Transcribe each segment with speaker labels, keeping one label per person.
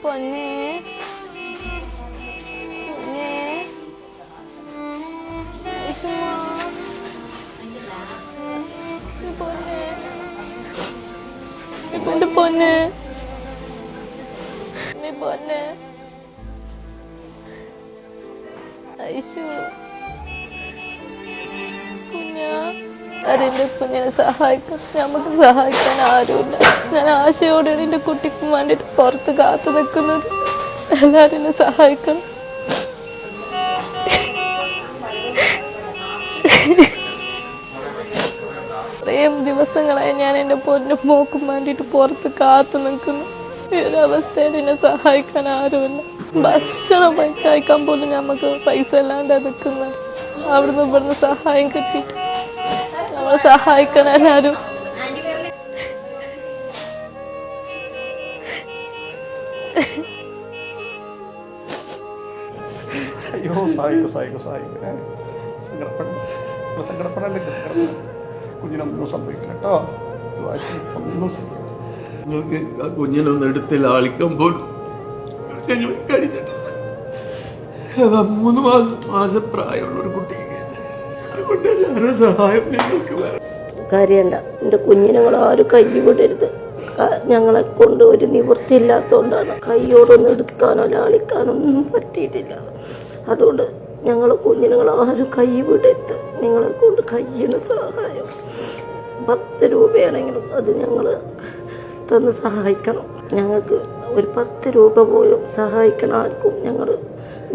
Speaker 1: പൊന്നെ പൊന്നെ പൊന്നെ പൊന്നെ ഐശു എന്റെ കുഞ്ഞിനെ സഹായിക്കാൻ നമുക്ക് സഹായിക്കാൻ ആരുമില്ല. ഞാൻ ആശയോടെയാണ് എൻ്റെ കുട്ടിക്ക് വേണ്ടിയിട്ട് പുറത്ത് കാത്തു നിൽക്കുന്നത്. എല്ലാവരും എന്നെ സഹായിക്കണം. ഇത്രയും ദിവസങ്ങളായി ഞാൻ എൻ്റെ പൊന്നും മോക്കും വേണ്ടിയിട്ട് പുറത്ത് കാത്തു നിൽക്കുന്നു. ഈ ഒരു അവസ്ഥയിൽ എന്നെ സഹായിക്കാൻ ആരുമില്ല. ഭക്ഷണം കഴിക്കാൻ പോലും നമുക്ക് പൈസ ഇല്ലാണ്ട് നിൽക്കുന്നത്. അവിടുന്ന് ഇവിടുന്ന് സഹായം കിട്ടിയിട്ട് നമ്മളെ സഹായിക്കണം എല്ലാവരും.
Speaker 2: അയ്യോ സഹായിക്കണേ. സങ്കടപ്പെടല്ലേ. കുഞ്ഞിനൊന്നും സംഭവിക്കില്ല കേട്ടോ. ഒന്നും
Speaker 3: നിങ്ങൾക്ക് ആ കുഞ്ഞിനൊന്നും എടുത്ത് ലാളിക്കാൻ പോലും ഞങ്ങൾ കഴിഞ്ഞിട്ട് 3 മാസം പ്രായമുള്ളൊരു കുട്ടിക്ക് അതുകൊണ്ട് എല്ലാവരും സഹായം ഞങ്ങൾക്ക് വേണം.
Speaker 4: കരയണ്ട, എൻ്റെ കുഞ്ഞിനെ ആരും കൈ വിടരുത്. ഞങ്ങളെ കൊണ്ട് ഒരു നിവൃത്തിയില്ലാത്തതുകൊണ്ടാണ്. കൈയോടൊന്നും എടുക്കാനോ ലാളിക്കാനോ ഒന്നും പറ്റിയിട്ടില്ല. അതുകൊണ്ട് ഞങ്ങൾ കുഞ്ഞിനുങ്ങളാരും കൈ വിടരുത്. നിങ്ങളെ കൊണ്ട് കഴിയുന്ന സഹായം 10 രൂപയാണെങ്കിലും അത് ഞങ്ങൾ തന്ന് സഹായിക്കണം. ഞങ്ങൾക്ക് ഒരു 10 രൂപ പോലും സഹായിക്കണം. ആർക്കും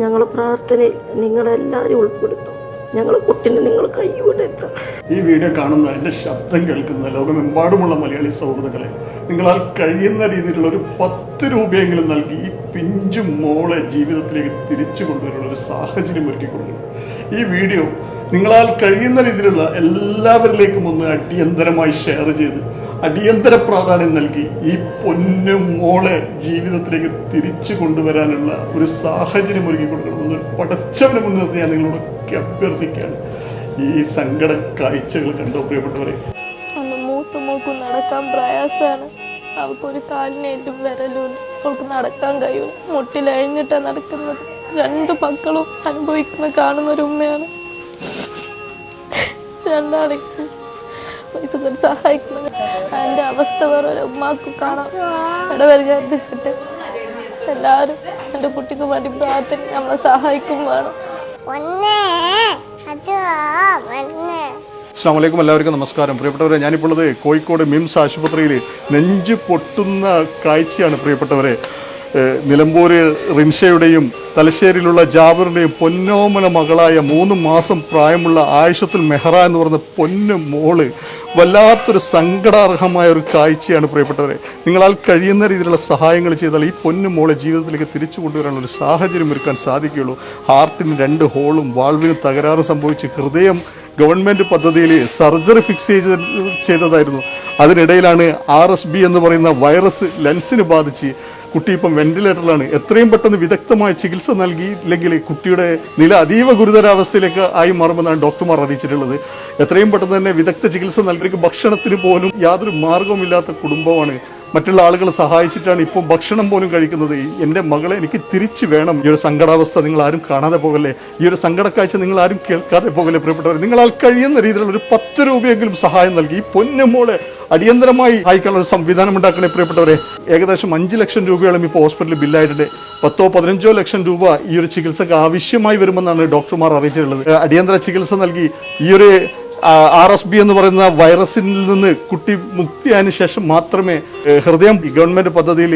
Speaker 4: ഞങ്ങളെ പ്രാർത്ഥനയിൽ നിങ്ങളെല്ലാവരും ഉൾപ്പെടുത്തും. ഞങ്ങളെ കുട്ടിനെ നിങ്ങൾ കൈവിടരുത്.
Speaker 2: ഈ വീഡിയോ കാണുന്ന എൻ്റെ ശബ്ദം കേൾക്കുന്ന ലോകമെമ്പാടുമുള്ള മലയാളി സൗഹൃദങ്ങളെ, നിങ്ങളാൽ കഴിയുന്ന രീതിയിലുള്ള ഒരു 10 രൂപയെങ്കിലും നൽകി ഈ പിഞ്ചു മോളെ ജീവിതത്തിലേക്ക് തിരിച്ചു കൊണ്ടുവരാനുള്ള ഒരു സാഹചര്യം ഒരുക്കി കൊടുക്കണം. ഈ വീഡിയോ നിങ്ങളാൽ കഴിയുന്ന രീതിയിലുള്ള എല്ലാവരിലേക്കും ഒന്ന് അടിയന്തരമായി ഷെയർ ചെയ്ത് അടിയന്തര പ്രാധാന്യം നൽകി ഈ പൊന്നു മോളെ ജീവിതത്തിലേക്ക് തിരിച്ചു കൊണ്ടുവരാനുള്ള ഒരു സാഹചര്യം ഒരുക്കി കൊടുക്കണമെന്ന് പടച്ചവന് മുന്നിൽ ഞാൻ നിങ്ങളോടൊക്കെ അഭ്യർത്ഥിക്കുകയാണ്. ഈ സങ്കട കാഴ്ചകൾ കണ്ടോ പ്രിയപ്പെട്ടവരെ?
Speaker 1: അന്ന് മൂത്ത മോൾക്ക് നടക്കാൻ പ്രയാസമാണ്. അവൾക്കൊരു കാലിനേറ്റും വിരലും അവൾക്ക് നടക്കാൻ കഴിയും. മുട്ടിലഴിഞ്ഞിട്ടാണ് നടക്കുന്നത്. 2 മക്കളും കാണുന്ന ഒരു ഉമ്മയാണ്. രണ്ടാളേക്ക് പൈസ സഹായിക്കുന്നത്. എൻ്റെ അവസ്ഥ വേറെ ഉമ്മാക്ക് കാണാം. ഇടവരുകട്ടെ. എല്ലാവരും എൻ്റെ കുട്ടിക്ക് വേണ്ടി പ്രാർത്ഥന നമ്മളെ സഹായിക്കും വേണം.
Speaker 2: അസ്സലാമു അലൈക്കും. എല്ലാവർക്കും നമസ്കാരം. പ്രിയപ്പെട്ടവരെ, ഞാനിപ്പോൾ ഉള്ളത് കോഴിക്കോട് മിംസ് ആശുപത്രിയിൽ നെഞ്ച് പൊട്ടുന്ന കാഴ്ചയാണ്. പ്രിയപ്പെട്ടവരെ, നിലമ്പൂർ റിൻഷയുടെയും തലശ്ശേരിയിലുള്ള ജാബറിൻ്റെയും പൊന്നോമന മകളായ 3 മാസം പ്രായമുള്ള ആയിഷത്തുൽ മെഹ്റ എന്ന് പറയുന്ന പൊന്നു മോള് വല്ലാത്തൊരു സങ്കടാർഹമായ ഒരു കാഴ്ചയാണ്. പ്രിയപ്പെട്ടവരെ, നിങ്ങളാൽ കഴിയുന്ന രീതിയിലുള്ള സഹായങ്ങൾ ചെയ്താൽ ഈ പൊന്നു മോളെ ജീവിതത്തിലേക്ക് തിരിച്ചു കൊണ്ടുവരാനുള്ള ഒരു സാഹചര്യം ഒരുക്കാൻ സാധിക്കുകയുള്ളൂ. ഹാർട്ടിന് 2 ഹോളും വാൾവിന് തകരാറ് സംഭവിച്ച് ഹൃദയം ഗവൺമെൻറ് പദ്ധതിയിൽ സർജറി ഫിക്സ് ചെയ്തതായിരുന്നു. അതിനിടയിലാണ് RSB എന്ന് പറയുന്ന വൈറസ് ലെൻസിന് ബാധിച്ച് കുട്ടി ഇപ്പം വെന്റിലേറ്ററിലാണ്. എത്രയും പെട്ടെന്ന് വിദഗ്ധമായ ചികിത്സ നൽകിയില്ലെങ്കിൽ കുട്ടിയുടെ നില അതീവ ഗുരുതരാവസ്ഥയിലേക്ക് ആയി മാറുമെന്നാണ് ഡോക്ടർമാർ അറിയിച്ചിട്ടുള്ളത്. എത്രയും പെട്ടെന്ന് തന്നെ വിദഗ്ധ ചികിത്സ നൽകി ഭക്ഷണത്തിന് പോലും യാതൊരു മാർഗവുമില്ലാത്ത കുടുംബമാണ്. മറ്റുള്ള ആളുകളെ സഹായിച്ചിട്ടാണ് ഇപ്പം ഭക്ഷണം പോലും കഴിക്കുന്നത്. എൻ്റെ മകളെ എനിക്ക് തിരിച്ചു വേണം. ഈ ഒരു സങ്കടാവസ്ഥ നിങ്ങൾ ആരും കാണാതെ പോകല്ലേ. ഈ ഒരു സങ്കടക്കാഴ്ച നിങ്ങൾ ആരും കേൾക്കാതെ പോകല്ലേ. പ്രിയപ്പെട്ടവർ, നിങ്ങളാൽ കഴിയുന്ന രീതിയിലുള്ള ഒരു 10 രൂപയെങ്കിലും സഹായം നൽകി ഈ പൊന്നുമോളെ അടിയന്തരമായി സഹായിക്കാനുള്ള ഒരു സംവിധാനം ഉണ്ടാക്കണേ. പ്രിയപ്പെട്ടവരെ, ഏകദേശം 5 ലക്ഷം രൂപയോളം ഇപ്പോൾ ഹോസ്പിറ്റലിൽ ബില്ലായിട്ടുണ്ട്. 10-15 ലക്ഷം രൂപ ഈ ഒരു ചികിത്സക്ക് ആവശ്യമായി വരുമെന്നാണ് ഡോക്ടർമാർ അറിയിച്ചിട്ടുള്ളത്. അടിയന്തര ചികിത്സ നൽകി ഈ ഒരു RSB എന്ന് പറയുന്ന വൈറസിൽ നിന്ന് കുട്ടി മുക്തിയായതിനു ശേഷം മാത്രമേ ഹൃദയം ഗവൺമെൻറ് പദ്ധതിയിൽ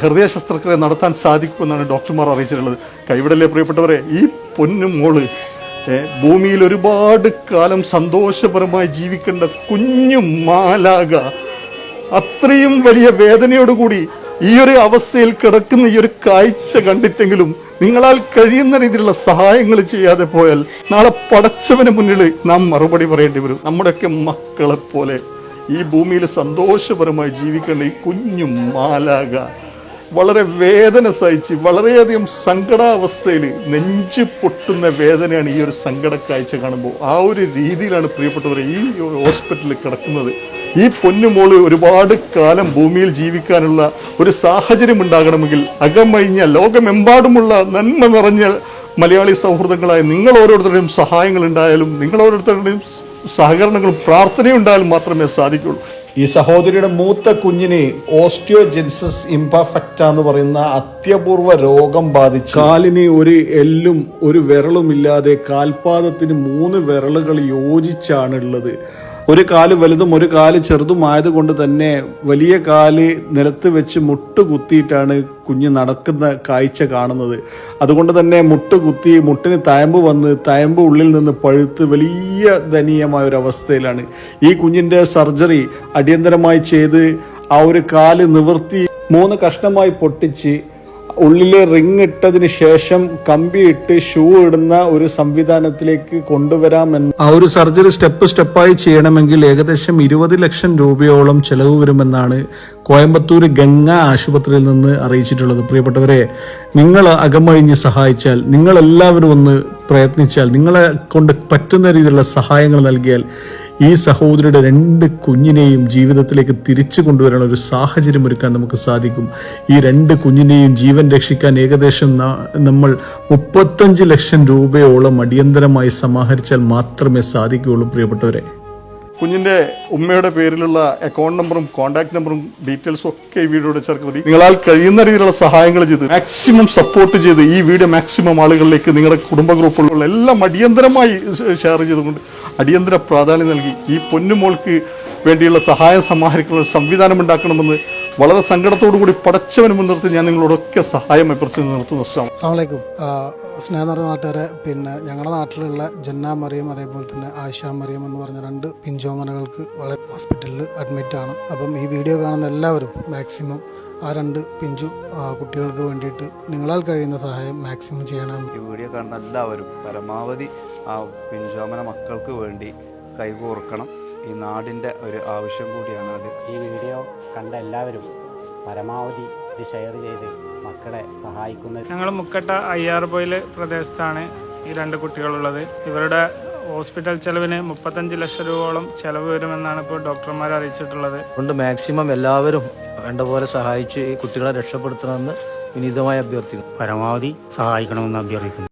Speaker 2: ഹൃദയ ശസ്ത്രക്രിയ നടത്താൻ സാധിക്കുമെന്നാണ് ഡോക്ടർമാർ അറിയിച്ചിട്ടുള്ളത്. കൈവിടല്ലേ പ്രിയപ്പെട്ടവരെ. ഈ പൊന്നു മോള് ഭൂമിയിൽ ഒരുപാട് കാലം സന്തോഷപരമായി ജീവിക്കേണ്ട കുഞ്ഞു മാലാക അത്രയും വലിയ വേദനയോടുകൂടി ഈ ഒരു അവസ്ഥയിൽ കിടക്കുന്ന ഈ ഒരു കാഴ്ച കണ്ടിട്ടെങ്കിലും നിങ്ങളാൽ കഴിയുന്ന രീതിയിലുള്ള സഹായങ്ങൾ ചെയ്യാതെ പോയാൽ നാളെ പടച്ചവന് മുന്നിൽ നാം മറുപടി പറയേണ്ടി വരും. നമ്മുടെയൊക്കെ മക്കളെ പോലെ ഈ ഭൂമിയിൽ സന്തോഷപരമായി ജീവിക്കേണ്ട ഈ കുഞ്ഞു മാലാക വളരെ വേദന സഹിച്ച് വളരെയധികം സങ്കടാവസ്ഥയിൽ നെഞ്ച് പൊട്ടുന്ന വേദനയാണ് ഈ ഒരു സങ്കട കാഴ്ച കാണുമ്പോൾ. ആ ഒരു രീതിയിലാണ് പ്രിയപ്പെട്ടവരെ ഈ ഹോസ്പിറ്റലിൽ കിടക്കുന്നത്. ഈ പൊന്നുമോള് ഒരുപാട് കാലം ഭൂമിയിൽ ജീവിക്കാനുള്ള ഒരു സാഹചര്യം ഉണ്ടാകണമെങ്കിൽ അകമഴിഞ്ഞ ലോകമെമ്പാടുമുള്ള നന്മ നിറഞ്ഞ മലയാളി സൗഹൃദങ്ങളായ നിങ്ങൾ ഓരോരുത്തരുടെയും സഹായങ്ങൾ ഉണ്ടായാലും നിങ്ങൾ ഓരോരുത്തരുടെയും സഹകരണങ്ങളും പ്രാർത്ഥനയും ഉണ്ടായാലും മാത്രമേ സാധിക്കുള്ളൂ.
Speaker 5: ഈ സഹോദരിയുടെ മൂത്ത കുഞ്ഞിന് ഓസ്റ്റിയോജെൻസിസ് ഇംപെർഫെക്റ്റ എന്ന് പറയുന്ന അത്യപൂർവ രോഗം ബാധിച്ചു കാലിന് ഒരു എല്ലും ഒരു വിരളും ഇല്ലാതെ കാൽപാദത്തിന് 3 വിരലുകൾ യോജിച്ചാണ് ഉള്ളത്. ഒരു കാല് വലുതും ഒരു കാല് ചെറുതുമായതുകൊണ്ട് തന്നെ വലിയ കാല് നിലത്ത് വെച്ച് മുട്ടുകുത്തിയിട്ടാണ് കുഞ്ഞ് നടക്കുന്ന കാഴ്ച കാണുന്നത്. അതുകൊണ്ട് തന്നെ മുട്ടുകുത്തി മുട്ടിന് തയമ്പ് വന്ന് തയമ്പ് ഉള്ളിൽ നിന്ന് പഴുത്ത് വലിയ ദയനീയമായ ഒരു അവസ്ഥയിലാണ്. ഈ കുഞ്ഞിൻ്റെ സർജറി അടിയന്തരമായി ചെയ്ത് ആ ഒരു കാല് നിവർത്തി 3 കഷ്ണമായി പൊട്ടിച്ച് ഉള്ളിൽ റിങ് ഇട്ടതിന് ശേഷം കമ്പിയിട്ട് ഷൂ ഇടുന്ന ഒരു സംവിധാനത്തിലേക്ക് കൊണ്ടുവരാമെന്ന് ആ ഒരു സർജറി സ്റ്റെപ്പായി ചെയ്യണമെങ്കിൽ ഏകദേശം 20 ലക്ഷം രൂപയോളം ചെലവ് വരുമെന്നാണ് കോയമ്പത്തൂർ ഗംഗ ആശുപത്രിയിൽ നിന്ന് അറിയിച്ചിട്ടുള്ളത്. പ്രിയപ്പെട്ടവരെ, നിങ്ങൾ അകമഴിഞ്ഞ് സഹായിച്ചാൽ, നിങ്ങളെല്ലാവരും ഒന്ന് പ്രയത്നിച്ചാൽ, നിങ്ങളെ കൊണ്ട് പറ്റുന്ന രീതിയിലുള്ള സഹായങ്ങൾ നൽകിയാൽ ഈ സഹോദരിയുടെ 2 കുഞ്ഞിനെയും ജീവിതത്തിലേക്ക് തിരിച്ചു കൊണ്ടുവരാൻ ഒരു സാഹചര്യം ഒരുക്കാൻ നമുക്ക് സാധിക്കും. ഈ 2 കുഞ്ഞിനെയും ജീവൻ രക്ഷിക്കാൻ ഏകദേശം നമ്മൾ 35 ലക്ഷം രൂപയോളം അടിയന്തരമായി സമാഹരിച്ചാൽ മാത്രമേ സാധിക്കുകയുള്ളൂ. പ്രിയപ്പെട്ടവരെ,
Speaker 2: കുഞ്ഞിൻ്റെ ഉമ്മയുടെ പേരിലുള്ള അക്കൗണ്ട് നമ്പറും കോൺടാക്ട് നമ്പറും ഡീറ്റെയിൽസും ഒക്കെ ഈ വീഡിയോയുടെ ചേർക്കുന്നത് നിങ്ങളാൽ കഴിയുന്ന രീതിയിലുള്ള സഹായങ്ങൾ ചെയ്ത് മാക്സിമം സപ്പോർട്ട് ചെയ്ത് ഈ വീഡിയോ മാക്സിമം ആളുകളിലേക്ക് നിങ്ങളുടെ കുടുംബ ഗ്രൂപ്പുകളിലുള്ള എല്ലാം അടിയന്തരമായി ഷെയർ ചെയ്തുകൊണ്ട് അടിയന്തര പ്രാധാന്യം നൽകി ഈ പൊന്നുമോൾക്ക് വേണ്ടിയുള്ള സഹായം സമാഹരിക്കുന്ന സംവിധാനം ഉണ്ടാക്കണമെന്ന് വളരെ സങ്കടത്തോടു കൂടി പടച്ചവന് മുൻനിർത്തി ഞാൻ നിങ്ങളോടൊക്കെ സഹായം അഭ്യർത്ഥിച്ച് നിർത്തുന്നു.
Speaker 6: അസ്സലാമു അലൈക്കും. സ്നേഹം നിറഞ്ഞ നാട്ടുകാരെ, ഞങ്ങളുടെ നാട്ടിലുള്ള ജന്ന മറിയം അതേപോലെ തന്നെ ആയിഷ മറിയം എന്ന് പറഞ്ഞ 2 പിഞ്ചോമനകൾക്ക് വളരെ ഹോസ്പിറ്റലിൽ അഡ്മിറ്റാണ്. അപ്പം ഈ വീഡിയോ കാണുന്ന എല്ലാവരും മാക്സിമം ആ 2 പിഞ്ചു കുട്ടികൾക്ക് വേണ്ടിയിട്ട് നിങ്ങളാൽ കഴിയുന്ന സഹായം മാക്സിമം ചെയ്യണം.
Speaker 7: ഈ വീഡിയോ കാണുന്ന എല്ലാവരും പരമാവധി ആ പിഞ്ചോമന മക്കൾക്ക് വേണ്ടി കൈകോർക്കണം. ഈ നാടിൻ്റെ ഒരു ആവശ്യം കൂടിയാണ് അത്.
Speaker 8: ഈ വീഡിയോ കണ്ട എല്ലാവരും പരമാവധി ഇത് ഷെയർ ചെയ്ത് മക്കളെ സഹായിക്കുന്നത്.
Speaker 9: ഞങ്ങൾ മുക്കട്ട അയ്യാർപൊയിൽ പ്രദേശത്താണ് ഈ 2 കുട്ടികളുള്ളത്. ഇവരുടെ ഹോസ്പിറ്റൽ ചെലവിന് 35 ലക്ഷം രൂപയോളം ചെലവ് വരുമെന്നാണ് ഇപ്പോൾ ഡോക്ടർമാർ അറിയിച്ചിട്ടുള്ളത്.
Speaker 10: അതുകൊണ്ട് മാക്സിമം എല്ലാവരും വേണ്ട പോലെ സഹായിച്ച് ഈ കുട്ടികളെ രക്ഷപ്പെടുത്തണമെന്ന് വിനീതമായി അഭ്യർത്ഥിക്കുന്നു.
Speaker 8: പരമാവധി സഹായിക്കണമെന്ന് അഭ്യർത്ഥിക്കുന്നു.